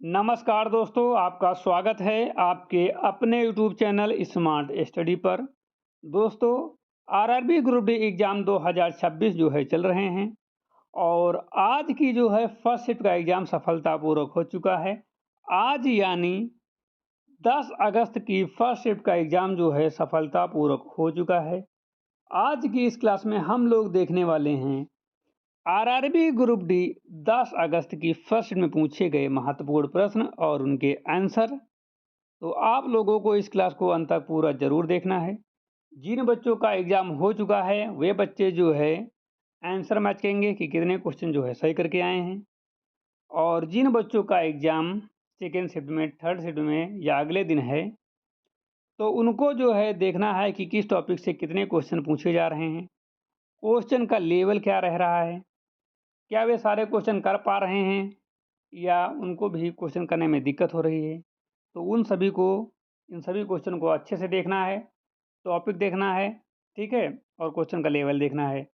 नमस्कार दोस्तों, आपका स्वागत है आपके अपने यूट्यूब चैनल स्मार्ट स्टडी पर। दोस्तों, आरआरबी ग्रुप डी एग्ज़ाम 2026 जो है चल रहे हैं और आज की जो है फर्स्ट शिफ्ट का एग्ज़ाम सफलतापूर्वक हो चुका है। आज यानी 10 अगस्त की फर्स्ट शिफ्ट का एग्ज़ाम जो है सफलतापूर्वक हो चुका है। आज की इस क्लास में हम लोग देखने वाले हैं आरआरबी ग्रुप डी 10 अगस्त की फर्स्ट शिफ्ट में पूछे गए महत्वपूर्ण प्रश्न और उनके आंसर। तो आप लोगों को इस क्लास को अंत तक पूरा ज़रूर देखना है। जिन बच्चों का एग्ज़ाम हो चुका है वे बच्चे जो है आंसर मैच करेंगे कि कितने क्वेश्चन जो है सही करके आए हैं, और जिन बच्चों का एग्ज़ाम सेकेंड शिफ्ट में, थर्ड शिफ्ट में या अगले दिन है, तो उनको जो है देखना है कि किस टॉपिक से कितने क्वेश्चन पूछे जा रहे हैं, क्वेश्चन का लेवल क्या रह रहा है, क्या वे सारे क्वेश्चन कर पा रहे हैं या उनको भी क्वेश्चन करने में दिक्कत हो रही है। तो इन सभी क्वेश्चन को अच्छे से देखना है, टॉपिक देखना है, ठीक है? और क्वेश्चन का लेवल देखना है।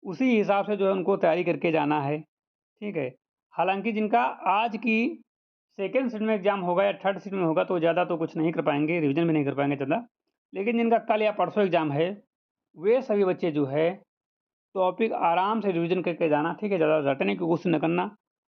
उसी हिसाब से जो है उनको तैयारी करके जाना है, ठीक है? हालाँकि जिनका आज की सेकंड शिफ्ट में एग्ज़ाम होगा या थर्ड शिफ्ट में होगा तो ज़्यादा तो कुछ नहीं कर पाएँगे, रिवीजन भी नहीं कर पाएँगे ज़्यादा। लेकिन जिनका कल या परसों एग्ज़ाम है, वे सभी बच्चे जो है टॉपिक आराम से रिवीजन करके जाना, ठीक है? ज़्यादा रटने की कोशिश न करना,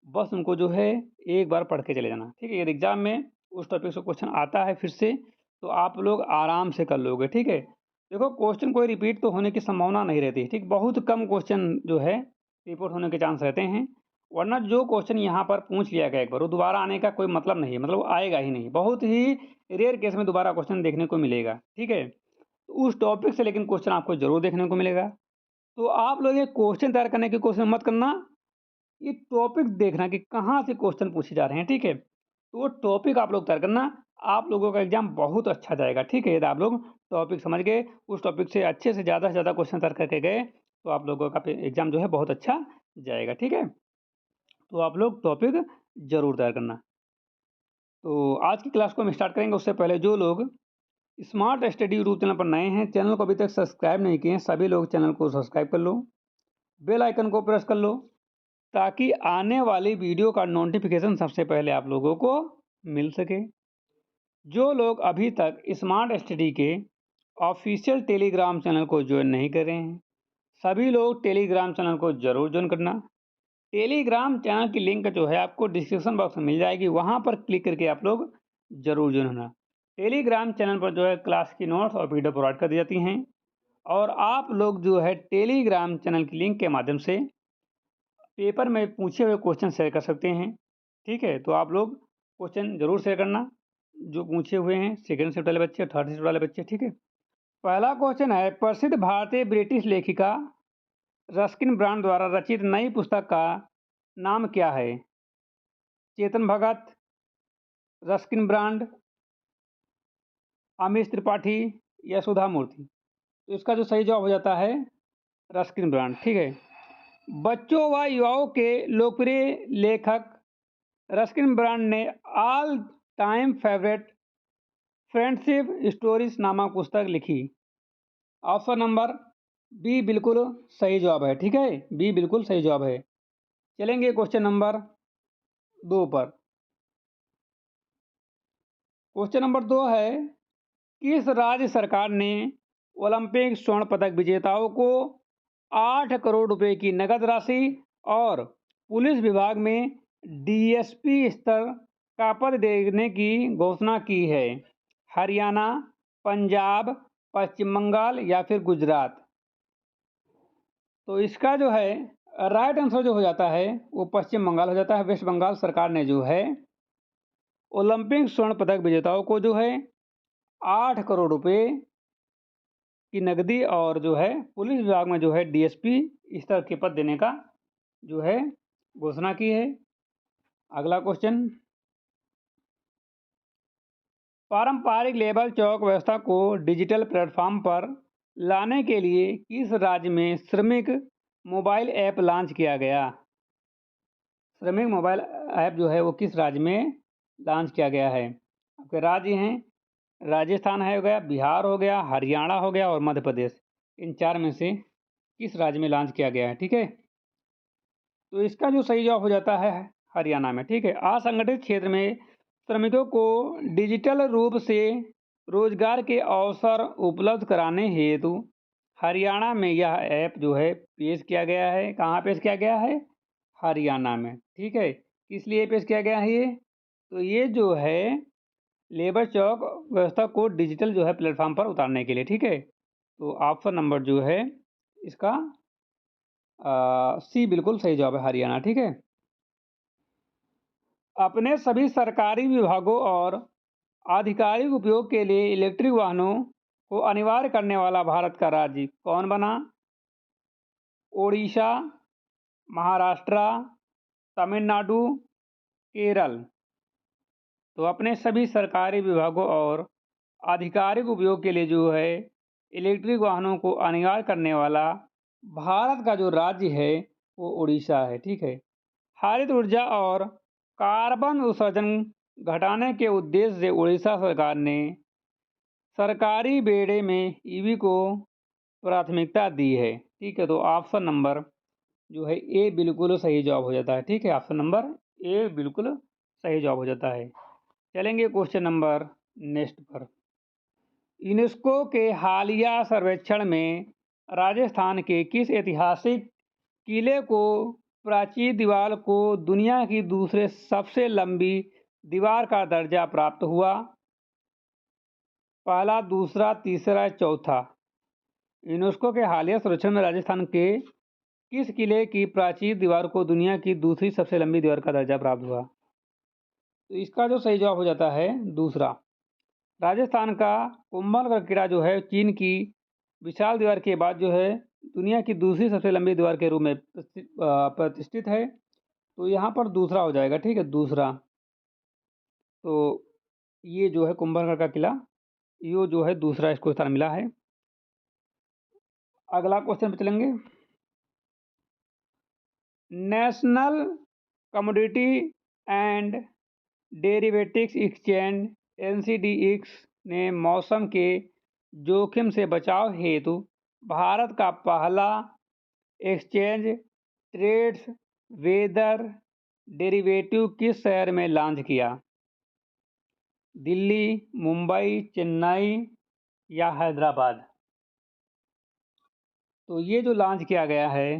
बस उनको जो है एक बार पढ़ के चले जाना, ठीक है? यदि एग्ज़ाम में उस टॉपिक से क्वेश्चन आता है फिर से, तो आप लोग आराम से कर लोगे, ठीक है? देखो, क्वेश्चन कोई रिपीट तो होने की संभावना नहीं रहती, ठीक? बहुत कम क्वेश्चन जो है रिपीट होने के चांस रहते हैं, वरना जो क्वेश्चन यहाँ पर पूछ लिया गया एक बार, वो दोबारा आने का कोई मतलब नहीं है, मतलब वो आएगा ही नहीं। बहुत ही रेयर केस में दोबारा क्वेश्चन देखने को मिलेगा, ठीक है? तो उस टॉपिक से लेकिन क्वेश्चन आपको ज़रूर देखने को मिलेगा। तो आप लोग ये क्वेश्चन तैयार करने की कोशिश मत करना, ये टॉपिक देखना कि कहाँ से क्वेश्चन पूछे जा रहे हैं, ठीक है? तो वो टॉपिक आप लोग तैयार करना, आप लोगों का एग्ज़ाम बहुत अच्छा जाएगा, ठीक है? यदि आप लोग टॉपिक समझ गए, उस टॉपिक से अच्छे से ज़्यादा क्वेश्चन तैयार करके गए, तो आप लोगों का एग्ज़ाम जो है बहुत अच्छा जाएगा, ठीक है? तो आप लोग टॉपिक ज़रूर तैयार करना। तो आज की क्लास को हम स्टार्ट करेंगे, उससे पहले जो लोग स्मार्ट स्टडी यूट्यूब चैनल पर नए हैं, चैनल को अभी तक सब्सक्राइब नहीं किए हैं, सभी लोग चैनल को सब्सक्राइब कर लो, बेल आइकन को प्रेस कर लो, ताकि आने वाली वीडियो का नोटिफिकेशन सबसे पहले आप लोगों को मिल सके। जो लोग अभी तक स्मार्ट स्टडी के ऑफिशियल टेलीग्राम चैनल को ज्वाइन नहीं कर रहे हैं, सभी लोग टेलीग्राम चैनल को ज़रूर ज्वाइन करना। टेलीग्राम चैनल की लिंक जो है आपको डिस्क्रिप्शन बॉक्स में मिल जाएगी, वहाँ पर क्लिक करके आप लोग ज़रूर ज्वाइन होना। टेलीग्राम चैनल पर जो है क्लास की नोट्स और वीडियो प्रोवाइड कर दी जाती हैं, और आप लोग जो है टेलीग्राम चैनल की लिंक के माध्यम से पेपर में पूछे हुए क्वेश्चन शेयर कर सकते हैं, ठीक है? तो आप लोग क्वेश्चन ज़रूर शेयर करना जो पूछे हुए हैं सेकंड शिफ्ट वाले बच्चे, थर्ड शिफ्ट वाले बच्चे, ठीक है? पहला क्वेश्चन है, प्रसिद्ध भारतीय ब्रिटिश लेखिका रस्किन ब्रांड द्वारा रचित नई पुस्तक का नाम क्या है? चेतन भगत, रस्किन ब्रांड, अमीश त्रिपाठी या सुधा मूर्ति? तो इसका जो सही जवाब हो जाता है रस्किन ब्रांड, ठीक है? बच्चों व युवाओं के लोकप्रिय लेखक रस्किन ब्रांड ने all time favourite friendship stories नामक पुस्तक लिखी। ऑप्शन नंबर बी बिल्कुल सही जवाब है, ठीक है? बी बिल्कुल सही जवाब है। चलेंगे क्वेश्चन नंबर 2 पर। क्वेश्चन नंबर 2 है, किस राज्य सरकार ने ओलंपिक स्वर्ण पदक विजेताओं को 8 करोड़ रुपए की नकद राशि और पुलिस विभाग में डीएसपी स्तर का पद देने की घोषणा की है? हरियाणा, पंजाब, पश्चिम बंगाल या फिर गुजरात? तो इसका जो है राइट आंसर जो हो जाता है वो पश्चिम बंगाल हो जाता है। वेस्ट बंगाल सरकार ने जो है ओलंपिक स्वर्ण पदक विजेताओं को जो है 8 करोड़ रुपए की नकदी और जो है पुलिस विभाग में जो है डीएसपी स्तर के पद देने का जो है घोषणा की है। अगला क्वेश्चन, पारंपरिक लेबल चौक व्यवस्था को डिजिटल प्लेटफॉर्म पर लाने के लिए किस राज्य में श्रमिक मोबाइल ऐप लॉन्च किया गया? श्रमिक मोबाइल ऐप जो है वो किस राज्य में लॉन्च किया गया है? आपके राज्य हैं, राजस्थान है हो गया, बिहार हो गया, हरियाणा हो गया और मध्य प्रदेश। इन चार में से किस राज्य में लॉन्च किया गया है, ठीक है? तो इसका जो सही जवाब हो जाता है हरियाणा में, ठीक है। असंगठित क्षेत्र में श्रमिकों को डिजिटल रूप से रोजगार के अवसर उपलब्ध कराने हेतु हरियाणा में यह ऐप जो है पेश किया गया है। कहाँ पेश किया गया है? हरियाणा में, ठीक है। किस लिए पेश किया गया है ये? तो ये जो है लेबर चौक व्यवस्था को डिजिटल जो है प्लेटफॉर्म पर उतारने के लिए, ठीक है। तो ऑप्शन नंबर जो है इसका सी बिल्कुल सही जवाब है, हरियाणा, ठीक है। अपने सभी सरकारी विभागों और आधिकारिक उपयोग के लिए इलेक्ट्रिक वाहनों को अनिवार्य करने वाला भारत का राज्य कौन बना? ओडिशा, महाराष्ट्र, तमिलनाडु, केरल। तो अपने सभी सरकारी विभागों और आधिकारिक उपयोग के लिए जो है इलेक्ट्रिक वाहनों को अनिवार्य करने वाला भारत का जो राज्य है वो उड़ीसा है, ठीक है। हरित ऊर्जा और कार्बन उत्सर्जन घटाने के उद्देश्य से उड़ीसा सरकार ने सरकारी बेड़े में ईवी को प्राथमिकता दी है, ठीक है। तो ऑप्शन नंबर जो है ए बिल्कुल सही जवाब हो जाता है, ठीक है। ऑप्शन नंबर ए बिल्कुल सही जवाब हो जाता है। चलेंगे क्वेश्चन नंबर नेक्स्ट पर। यूनेस्को के हालिया सर्वेक्षण में राजस्थान के किस ऐतिहासिक किले को प्राचीन दीवार को दुनिया की दूसरे सबसे लंबी दीवार का दर्जा प्राप्त हुआ? पहला, दूसरा, तीसरा, चौथा। यूनेस्को के हालिया सर्वेक्षण में राजस्थान के किस किले की प्राचीन दीवार को दुनिया की दूसरी सबसे लंबी दीवार का दर्जा प्राप्त हुआ? तो इसका जो सही जवाब हो जाता है दूसरा। राजस्थान का कुंभलगढ़ किला जो है चीन की विशाल दीवार के बाद जो है दुनिया की दूसरी सबसे लंबी दीवार के रूप में प्रतिष्ठित है। तो यहाँ पर दूसरा हो जाएगा, ठीक है, दूसरा। तो ये जो है कुंभलगढ़ का किला, ये जो है दूसरा इसको स्थान मिला है। अगला क्वेश्चन पे चलेंगे। National commodity and derivatives exchange (NCDEX) ने मौसम के जोखिम से बचाव हेतु भारत का पहला एक्सचेंज ट्रेड्स वेदर डेरिवेटिव किस शहर में लॉन्च किया? दिल्ली, मुंबई, चेन्नई या हैदराबाद? तो ये जो लॉन्च किया गया है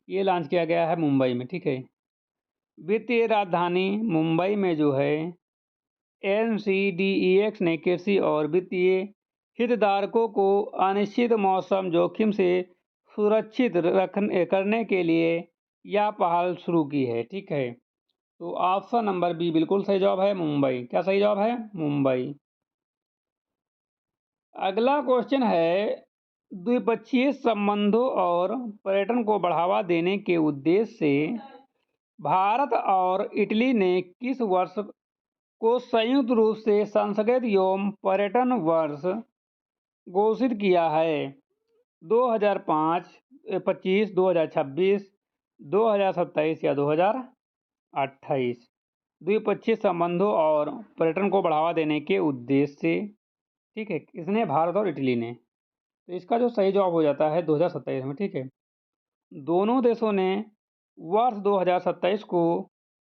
ये लॉन्च किया गया है मुंबई में, ठीक है। वित्तीय राजधानी मुंबई में जो है NCDEX ने कृषि और वित्तीय हितधारकों को अनिश्चित मौसम जोखिम से सुरक्षित करने के लिए यह पहल शुरू की है, ठीक है। तो ऑप्शन नंबर बी बिल्कुल सही जवाब है, मुंबई। क्या सही जवाब है? मुंबई। अगला क्वेश्चन है, द्विपक्षीय संबंधों और पर्यटन को बढ़ावा देने के उद्देश्य से भारत और इटली ने किस वर्ष को संयुक्त रूप से संस्कृत एवं पर्यटन वर्ष घोषित किया है? 2005, 25, 2026, 2027 या 2028? द्विपक्षीय संबंधों और पर्यटन को बढ़ावा देने के उद्देश्य से, ठीक है, किसने? भारत और इटली ने। तो इसका जो सही जवाब हो जाता है 2027 में, ठीक है। दोनों देशों ने वर्ष 2027 को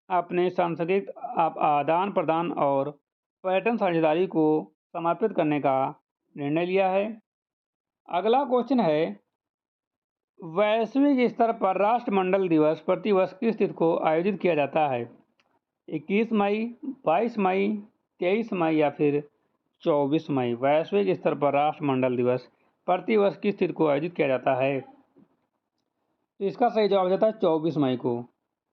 अपने सांस्कृतिक आदान प्रदान और पर्यटन साझेदारी को समर्पित करने का निर्णय लिया है। अगला क्वेश्चन है, वैश्विक स्तर पर राष्ट्रमंडल दिवस प्रतिवर्ष किस तिथि को आयोजित किया जाता है? 21 मई, 22 मई, 23 मई या फिर 24 मई? वैश्विक स्तर पर राष्ट्रमंडल दिवस प्रतिवर्ष किस तिथि को आयोजित किया जाता है? तो इसका सही जवाब हो जाता है 24 मई को।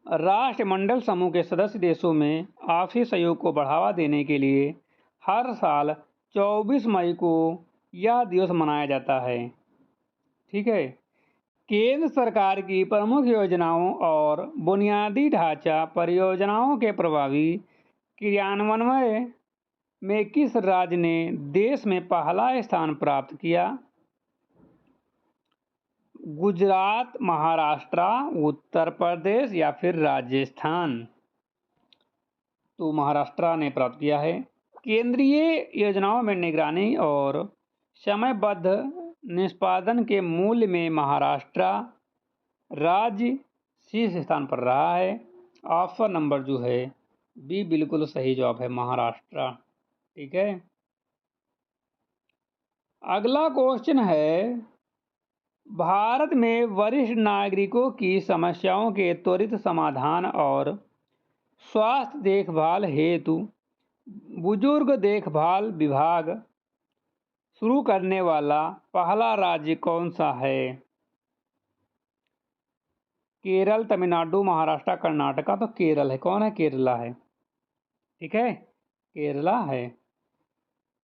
राष्ट्रमंडल समूह के सदस्य देशों में आपसी सहयोग को बढ़ावा देने के लिए हर साल 24 मई को यह दिवस मनाया जाता है, ठीक है। केंद्र सरकार की प्रमुख योजनाओं और बुनियादी ढांचा परियोजनाओं के प्रभावी क्रियान्वयन में किस राज्य ने देश में पहला स्थान प्राप्त किया? गुजरात, महाराष्ट्र, उत्तर प्रदेश या फिर राजस्थान? तो महाराष्ट्र ने प्राप्त किया है। केंद्रीय योजनाओं में निगरानी और समयबद्ध निष्पादन के मूल्य में महाराष्ट्र राज्य शीर्ष स्थान पर रहा है। ऑप्शन नंबर जो है बी बिल्कुल सही जवाब है, महाराष्ट्र। ठीक है, अगला क्वेश्चन है, भारत में वरिष्ठ नागरिकों की समस्याओं के त्वरित समाधान और स्वास्थ्य देखभाल हेतु बुजुर्ग देखभाल विभाग शुरू करने वाला पहला राज्य कौन सा है? केरल, तमिलनाडु, महाराष्ट्र, कर्नाटका। तो केरल है। कौन है? केरला है। ठीक है, केरला है।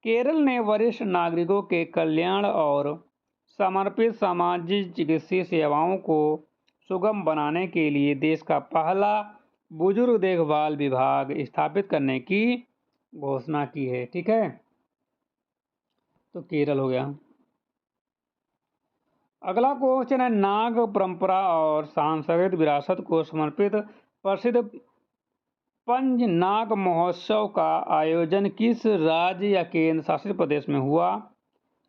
केरल ने वरिष्ठ नागरिकों के कल्याण और समर्पित सामाजिक चिकित्सीय सेवाओं को सुगम बनाने के लिए देश का पहला बुजुर्ग देखभाल विभाग स्थापित करने की घोषणा की है। ठीक है, तो केरल हो गया। अगला क्वेश्चन है, नाग परंपरा और सांस्कृतिक विरासत को समर्पित प्रसिद्ध पंज नाग महोत्सव का आयोजन किस राज्य या केंद्र शासित प्रदेश में हुआ?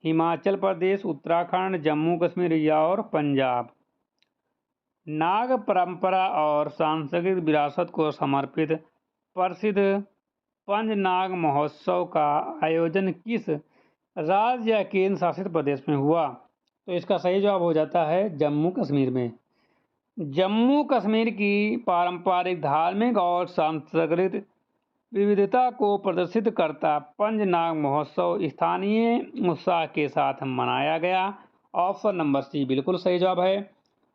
हिमाचल प्रदेश, उत्तराखंड, जम्मू कश्मीर या और पंजाब। नाग परंपरा और सांस्कृतिक विरासत को समर्पित प्रसिद्ध पंज नाग महोत्सव का आयोजन किस राज्य या केंद्र शासित प्रदेश में हुआ? तो इसका सही जवाब हो जाता है जम्मू कश्मीर में। जम्मू कश्मीर की पारंपरिक, धार्मिक और सांस्कृतिक विविधता को प्रदर्शित करता पंज नाग महोत्सव स्थानीय उत्साह के साथ मनाया गया। ऑप्शन नंबर सी बिल्कुल सही जवाब है।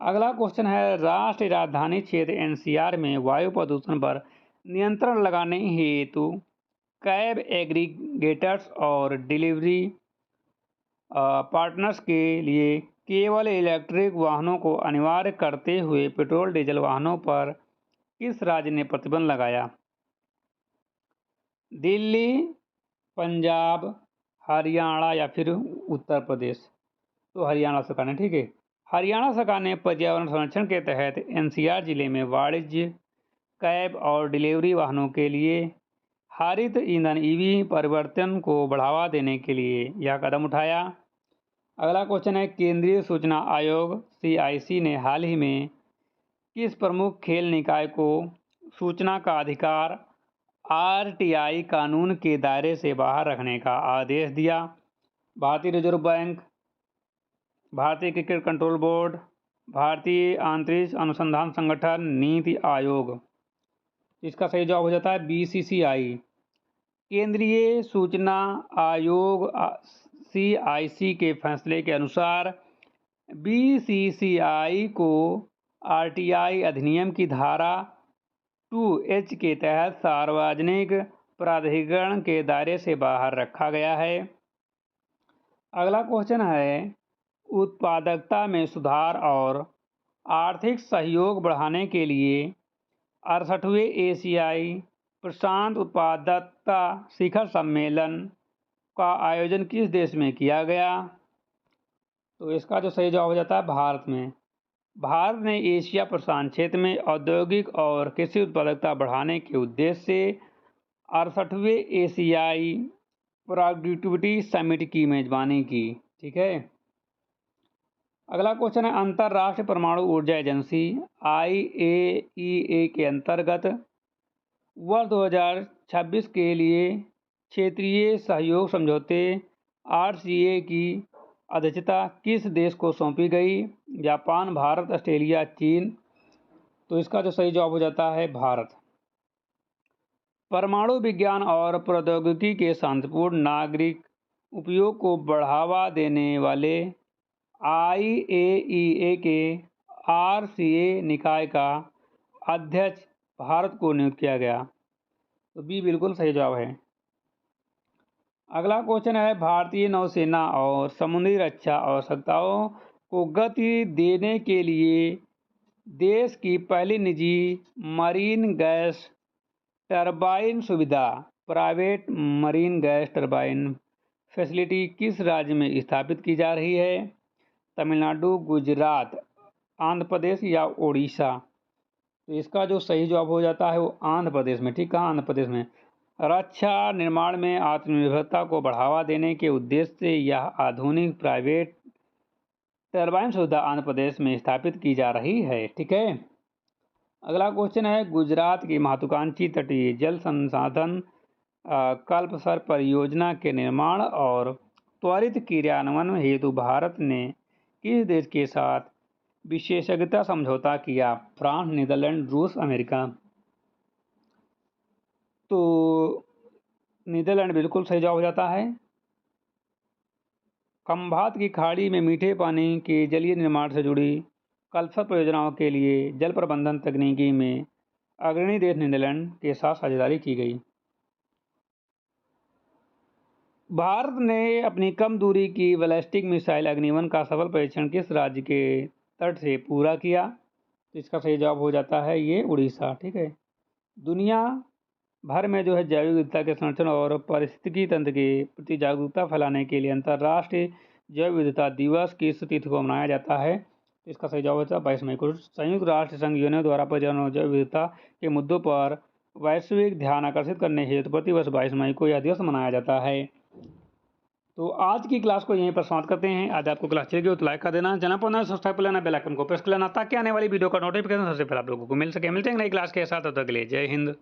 अगला क्वेश्चन है, राष्ट्रीय राजधानी क्षेत्र एनसीआर में वायु प्रदूषण पर नियंत्रण लगाने हेतु कैब एग्रीगेटर्स और डिलीवरी पार्टनर्स के लिए केवल इलेक्ट्रिक वाहनों को अनिवार्य करते हुए पेट्रोल डीजल वाहनों पर किस राज्य ने प्रतिबंध लगाया? दिल्ली, पंजाब, हरियाणा या फिर उत्तर प्रदेश। तो हरियाणा सरकार ने। ठीक है, हरियाणा सरकार ने पर्यावरण संरक्षण के तहत एनसीआर जिले में वाणिज्य कैब और डिलीवरी वाहनों के लिए हरित ईंधन ईवी परिवर्तन को बढ़ावा देने के लिए यह कदम उठाया। अगला क्वेश्चन है, केंद्रीय सूचना आयोग सीआईसी ने हाल ही में किस प्रमुख खेल निकाय को सूचना का अधिकार आरटीआई कानून के दायरे से बाहर रखने का आदेश दिया? भारतीय रिजर्व बैंक, भारतीय क्रिकेट कंट्रोल बोर्ड, भारतीय अंतरिक्ष अनुसंधान संगठन, नीति आयोग। इसका सही जवाब हो जाता है बीसीसीआई। केंद्रीय सूचना आयोग सीआईसी के फैसले के अनुसार बीसीसीआई को आरटीआई अधिनियम की धारा 2H के तहत सार्वजनिक प्राधिकरण के दायरे से बाहर रखा गया है। अगला क्वेश्चन है, उत्पादकता में सुधार और आर्थिक सहयोग बढ़ाने के लिए 68वें एशियाई प्रशांत उत्पादकता शिखर सम्मेलन का आयोजन किस देश में किया गया? तो इसका जो सही जवाब हो जाता है भारत में। भारत ने एशिया प्रशांत क्षेत्र में औद्योगिक और कृषि उत्पादकता बढ़ाने के उद्देश्य से 68वें एशियाई प्रोडक्टिविटी समिट की मेजबानी की। ठीक है, अगला क्वेश्चन है, अंतर्राष्ट्रीय परमाणु ऊर्जा एजेंसी IAEA के अंतर्गत वर्ष 2026 के लिए क्षेत्रीय सहयोग समझौते RCA की अध्यक्षता किस देश को सौंपी गई? जापान, भारत, ऑस्ट्रेलिया, चीन। तो इसका जो सही जवाब हो जाता है भारत। परमाणु विज्ञान और प्रौद्योगिकी के शांतिपूर्ण नागरिक उपयोग को बढ़ावा देने वाले IAEA के RCA निकाय का अध्यक्ष भारत को नियुक्त किया गया। तो बी बिल्कुल सही जवाब है। अगला क्वेश्चन है, भारतीय नौसेना और समुद्री रक्षा आवश्यकताओं को गति देने के लिए देश की पहली निजी मरीन गैस टरबाइन सुविधा private marine gas turbine facility किस राज्य में स्थापित की जा रही है? तमिलनाडु, गुजरात, आंध्र प्रदेश या ओडिशा। तो इसका जो सही जवाब हो जाता है वो आंध्र प्रदेश में। ठीक है, आंध्र प्रदेश में। रक्षा निर्माण में आत्मनिर्भरता को बढ़ावा देने के उद्देश्य से यह आधुनिक प्राइवेट टरबाइन सुविधा आंध्र प्रदेश में स्थापित की जा रही है। ठीक है, अगला क्वेश्चन है, गुजरात की महत्वाकांक्षी तटीय जल संसाधन कल्पसर परियोजना के निर्माण और त्वरित क्रियान्वयन हेतु भारत ने किस देश के साथ विशेषज्ञता समझौता किया? फ्रांस, नीदरलैंड, रूस, अमेरिका। तो नीदरलैंड बिल्कुल सही जवाब हो जाता है। खंभात की खाड़ी में मीठे पानी के जलीय निर्माण से जुड़ी कल्पसर परियोजनाओं के लिए जल प्रबंधन तकनीकी में अग्रणी देश नीदरलैंड के साथ साझेदारी की गई। भारत ने अपनी कम दूरी की बैलिस्टिक मिसाइल अग्नि-1 का सफल परीक्षण किस राज्य के तट से पूरा किया? तो इसका सही जवाब हो जाता है ये उड़ीसा। ठीक है। दुनिया भर में जो है जैव विविधता के संरक्षण और पारिस्थितिकी तंत्र के प्रति जागरूकता फैलाने के लिए अंतर्राष्ट्रीय जैव विविधता दिवस किस तिथि को मनाया जाता है? तो इसका सही जवाब होता है 22 मई को। संयुक्त राष्ट्र संघ यूएनओ द्वारा पर्यावरण और जैव विविधता के मुद्दों पर वैश्विक ध्यान आकर्षित करने हेतु प्रतिवर्ष 22 मई को यह दिवस मनाया जाता है। तो आज की क्लास को यहीं पर समाप्त करते हैं। आज आपको क्लास चल गई तो लाइक कर देना, चैनल पर नए सब्सक्राइब कर लेना, बेल आइकन को प्रेस कर लेना ताकि आने वाली वीडियो का नोटिफिकेशन सबसे पहले आप लोगों को मिल सके। मिलते हैं नई क्लास के साथ, तब तक के लिए जय हिंद।